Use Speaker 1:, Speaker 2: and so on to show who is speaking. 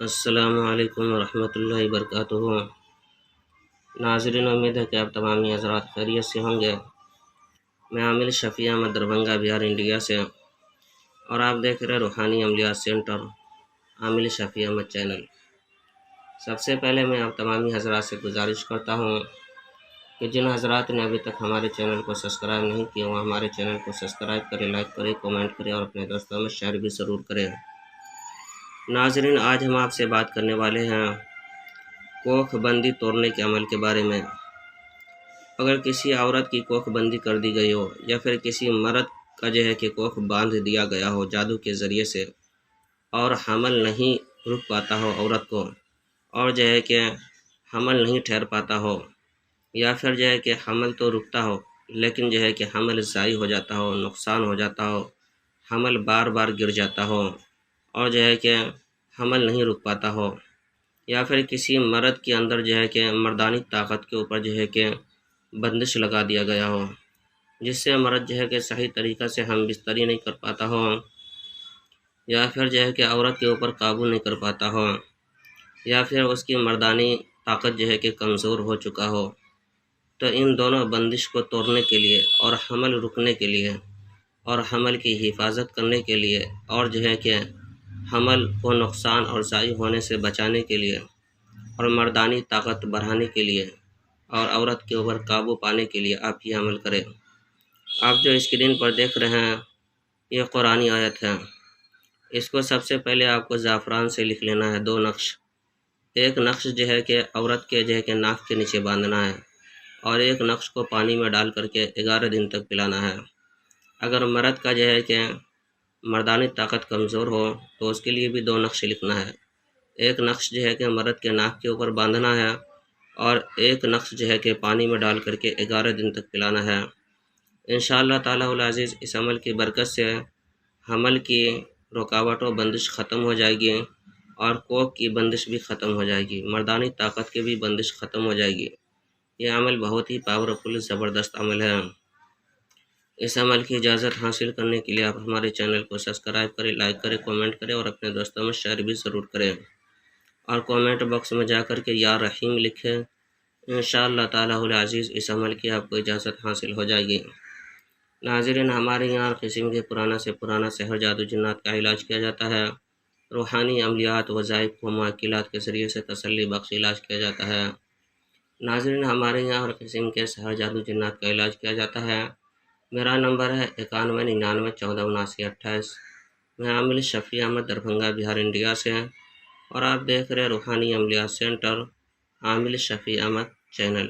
Speaker 1: السلام علیکم ورحمۃ اللہ وبرکاتہ۔ ناظرین، امید ہے کہ آپ تمامی حضرات خیریت سے ہوں گے۔ میں عامل شفیع احمد دربھنگہ بہار انڈیا سے، اور آپ دیکھ رہے روحانی عملیات سینٹر عامل شفیع احمد چینل۔ سب سے پہلے میں آپ تمامی حضرات سے گزارش کرتا ہوں کہ جن حضرات نے ابھی تک ہمارے چینل کو سبسکرائب نہیں کیا وہ ہمارے چینل کو سبسکرائب کریں، لائک کریں، کمنٹ کریں اور اپنے دوستوں میں شیئر بھی ضرور کریں۔ ناظرین، آج ہم آپ سے بات کرنے والے ہیں کوکھ بندی توڑنے کے عمل کے بارے میں۔ اگر کسی عورت کی کوکھ بندی کر دی گئی ہو یا پھر کسی مرد کا کہ کوکھ باندھ دیا گیا ہو جادو کے ذریعے سے، اور حمل نہیں رک پاتا ہو عورت کو، اور کہ حمل نہیں ٹھہر پاتا ہو، یا پھر کہ حمل تو رکتا ہو لیکن کہ حمل ضائع ہو جاتا ہو، نقصان ہو جاتا ہو، حمل بار بار گر جاتا ہو، اور کہ حمل نہیں رک پاتا ہو، یا پھر کسی مرد کے اندر کہ مردانی طاقت کے اوپر کہ بندش لگا دیا گیا ہو، جس سے مرد کہ صحیح طریقہ سے ہم بستری نہیں کر پاتا ہو، یا پھر کہ عورت کے اوپر قابو نہیں کر پاتا ہو، یا پھر اس کی مردانی طاقت کہ کمزور ہو چکا ہو، تو ان دونوں بندش کو توڑنے کے لیے اور حمل رکنے کے لیے اور حمل کی حفاظت کرنے کے لیے اور کہ حمل کو نقصان اور ضائع ہونے سے بچانے کے لیے اور مردانی طاقت بڑھانے کے لیے اور عورت کے اوپر قابو پانے کے لیے آپ یہ عمل کریں۔ آپ جو اسکرین پر دیکھ رہے ہیں یہ قرآنی آیت ہے۔ اس کو سب سے پہلے آپ کو زعفران سے لکھ لینا ہے 2 نقش۔ ایک نقش کہ عورت کے کہ ناک کے نیچے باندھنا ہے، اور ایک نقش کو پانی میں ڈال کر کے 11 دن تک پلانا ہے۔ اگر مرد کا کہ مردانی طاقت کمزور ہو تو اس کے لیے بھی 2 نقش لکھنا ہے۔ ایک نقش کہ مرد کے ناک کے اوپر باندھنا ہے، اور ایک نقش کہ پانی میں ڈال کر کے 11 دن تک پلانا ہے۔ انشاءاللہ تعالی العزیز اس عمل کی برکت سے حمل کی رکاوٹ و بندش ختم ہو جائے گی، اور کوکھ کی بندش بھی ختم ہو جائے گی، مردانی طاقت کی بھی بندش ختم ہو جائے گی۔ یہ عمل بہت ہی پاورفل زبردست عمل ہے۔ اس عمل کی اجازت حاصل کرنے کے لیے آپ ہمارے چینل کو سبسکرائب کریں، لائک کریں، کمنٹ کریں اور اپنے دوستوں میں شیئر بھی ضرور کریں، اور کمنٹ باکس میں جا کر کے یا رحیم لکھیں۔ انشاءاللہ تعالی العزیز اس عمل کی آپ کو اجازت حاصل ہو جائے گی۔ ناظرین، ہمارے یہاں ہر قسم کے پرانا سے پرانا سحر، جادو، جنات کا علاج کیا جاتا ہے۔ روحانی عملیات، وظائف و معقلات کے ذریعے سے تسلی بخش علاج کیا جاتا ہے۔ ناظرین، ہمارے یہاں ہر قسم کے سحر، جادو، جنات کا علاج کیا جاتا ہے۔ میرا نمبر ہے 9199147928۔ میں عامل شفیع احمد دربھنگہ بہار انڈیا سے، اور آپ دیکھ رہے روحانی عملیات سینٹر عامل شفیع احمد چینل۔